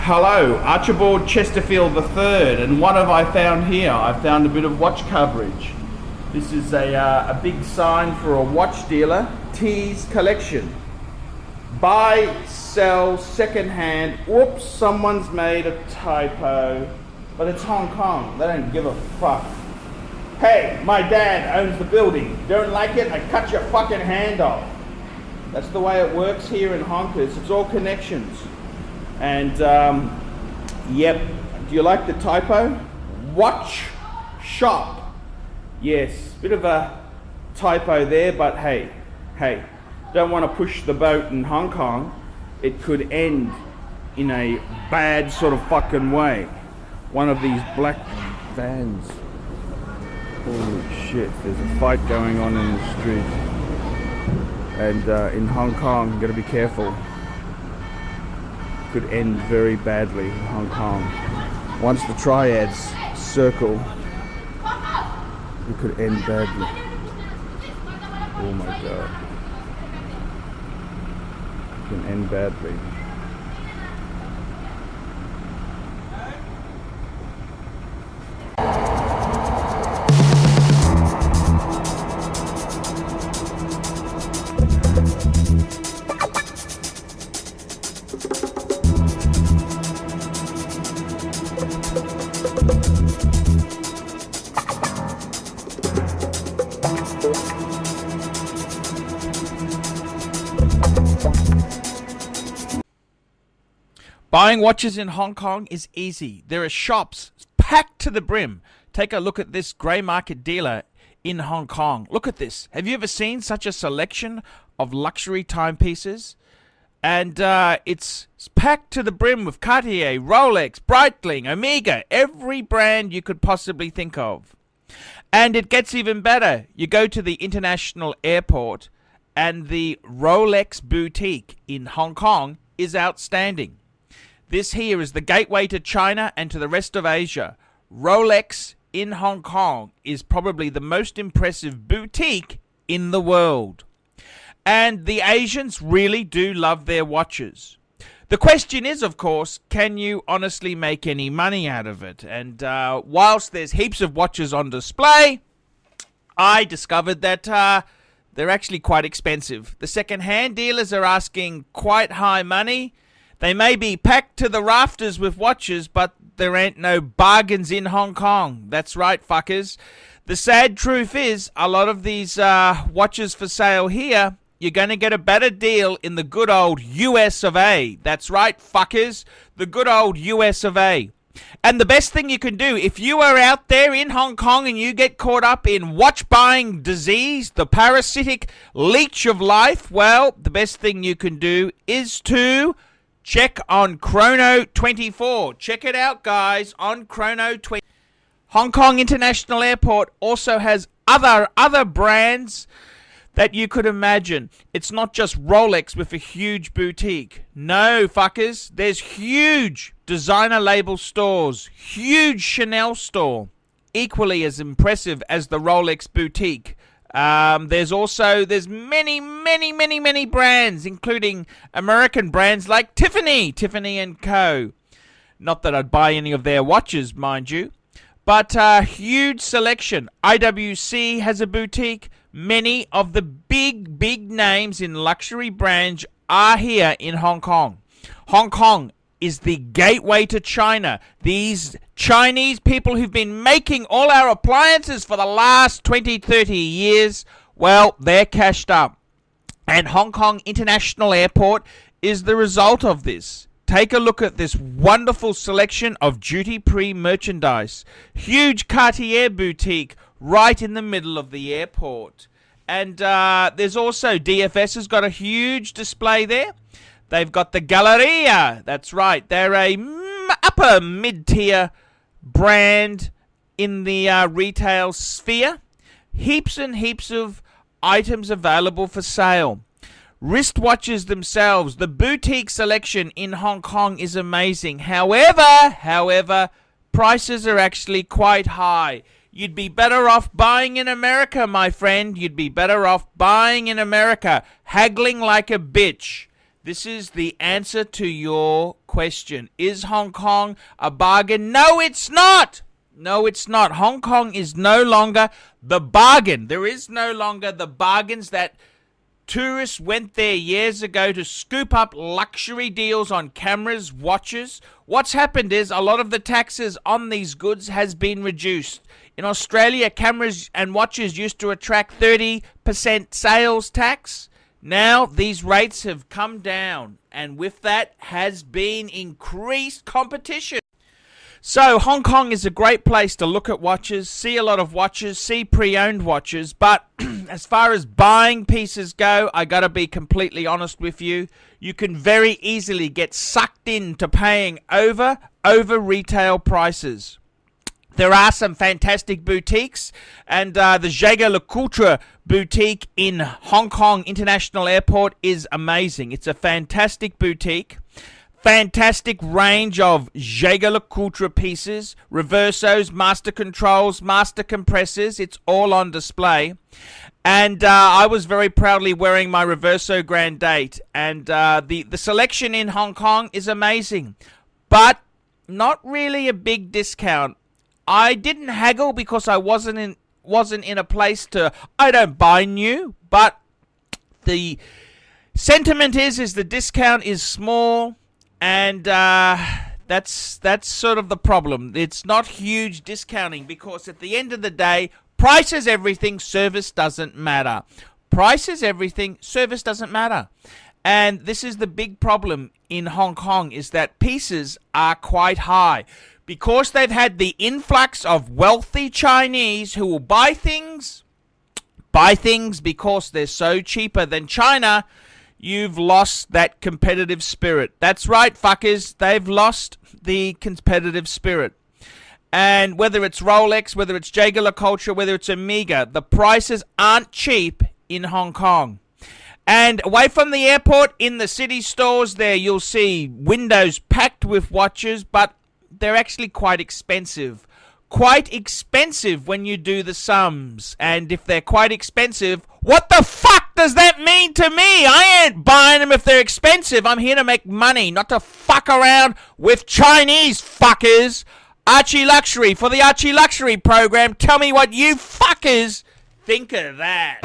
Hello, Archibald Chesterfield III, and what have I found here? I found a bit of watch coverage. This is a big sign for a watch dealer, T's Collection. Buy, sell, second hand. Whoops, someone's made a typo, but it's Hong Kong. They don't give a fuck. Hey, my dad owns the building. Don't like it? I cut your fucking hand off. That's the way it works here in Hong Kong. It's all connections. And, yep, do you like the typo? Watch shop. Yes, bit of a typo there, but hey, don't want to push the boat in Hong Kong. It could end in a bad sort of fucking way. One of these black vans. Holy shit, there's a fight going on in the street. And in Hong Kong, you gotta be careful. Could end very badly in Hong Kong. Once the triads circle, it could end badly. Oh my god. It can end badly. Buying watches in Hong Kong is easy. There are shops packed to the brim. Take a look at this grey market dealer in Hong Kong. Look at this. Have you ever seen such a selection of luxury timepieces? And it's packed to the brim with Cartier, Rolex, Breitling, Omega, every brand you could possibly think of. And it gets even better. You go to the international airport and the Rolex boutique in Hong Kong is outstanding. This here is the gateway to China and to the rest of Asia. Rolex in Hong Kong is probably the most impressive boutique in the world. And the Asians really do love their watches. The question is, of course, can you honestly make any money out of it? And whilst there's heaps of watches on display, I discovered that they're actually quite expensive. The second-hand dealers are asking quite high money. They may be packed to the rafters with watches, but there ain't no bargains in Hong Kong. That's right, fuckers. The sad truth is, a lot of these watches for sale here, you're going to get a better deal in the good old US of A. That's right, fuckers. The good old US of A. And the best thing you can do, if you are out there in Hong Kong and you get caught up in watch buying disease, the parasitic leech of life, well, the best thing you can do is to check on Chrono 24. Check it out, guys, on Chrono 24. Hong Kong International Airport also has other brands that you could imagine. It's not just Rolex with a huge boutique. No, fuckers. There's huge designer label stores. Huge Chanel store. Equally as impressive as the Rolex boutique. There's many brands, including American brands like Tiffany & Co. Not that I'd buy any of their watches, mind you, but huge selection. IWC has a boutique. Many of the big names in luxury brands are here in Hong Kong. Hong Kong is the gateway to China. These Chinese people who've been making all our appliances for the last 20, 30 years, well, they're cashed up. And Hong Kong International Airport is the result of this. Take a look at this wonderful selection of duty-free merchandise. Huge Cartier boutique right in the middle of the airport. And there's also DFS has got a huge display there. They've got the Galleria. That's right. They're a upper mid-tier brand in the retail sphere. Heaps and heaps of items available for sale. Wristwatches themselves, the boutique selection in Hong Kong is amazing. However, prices are actually quite high. You'd be better off buying in America, my friend. You'd be better off buying in America. Haggling like a bitch. This is the answer to your question. Is Hong Kong a bargain? No, it's not. No, it's not. Hong Kong is no longer the bargain. There is no longer the bargains that tourists went there years ago to scoop up luxury deals on cameras, watches. What's happened is a lot of the taxes on these goods has been reduced. In Australia, cameras and watches used to attract 30% sales tax. Now, these rates have come down, and with that has been increased competition. So, Hong Kong is a great place to look at watches, see a lot of watches, see pre-owned watches, but as far as buying pieces go, I gotta be completely honest with you. You can very easily get sucked into paying over retail prices. There are some fantastic boutiques, and the ArchieLuxury boutique in Hong Kong International Airport is amazing. It's a fantastic boutique, fantastic range of ArchieLuxury pieces, reversos, master controls, master compressors. It's all on display. And I was very proudly wearing my Reverso Grand Date, and the selection in Hong Kong is amazing, but not really a big discount. I didn't haggle because I wasn't in a place to. I don't buy new, but the sentiment is the discount is small, and that's sort of the problem. It's not huge discounting because at the end of the day, price is everything. Service doesn't matter. Price is everything. Service doesn't matter. And this is the big problem in Hong Kong, is that pieces are quite high. Because they've had the influx of wealthy Chinese who will buy things because they're so cheaper than China, you've lost that competitive spirit. That's right, fuckers. They've lost the competitive spirit. And whether it's Rolex, whether it's ArchieLuxury, whether it's Omega, the prices aren't cheap in Hong Kong. And away from the airport, in the city stores there, you'll see windows packed with watches, but they're actually quite expensive. Quite expensive when you do the sums. And if they're quite expensive, what the fuck does that mean to me? I ain't buying them if they're expensive. I'm here to make money, not to fuck around with Chinese fuckers. ArchieLuxury for the ArchieLuxury program. Tell me what you fuckers think of that.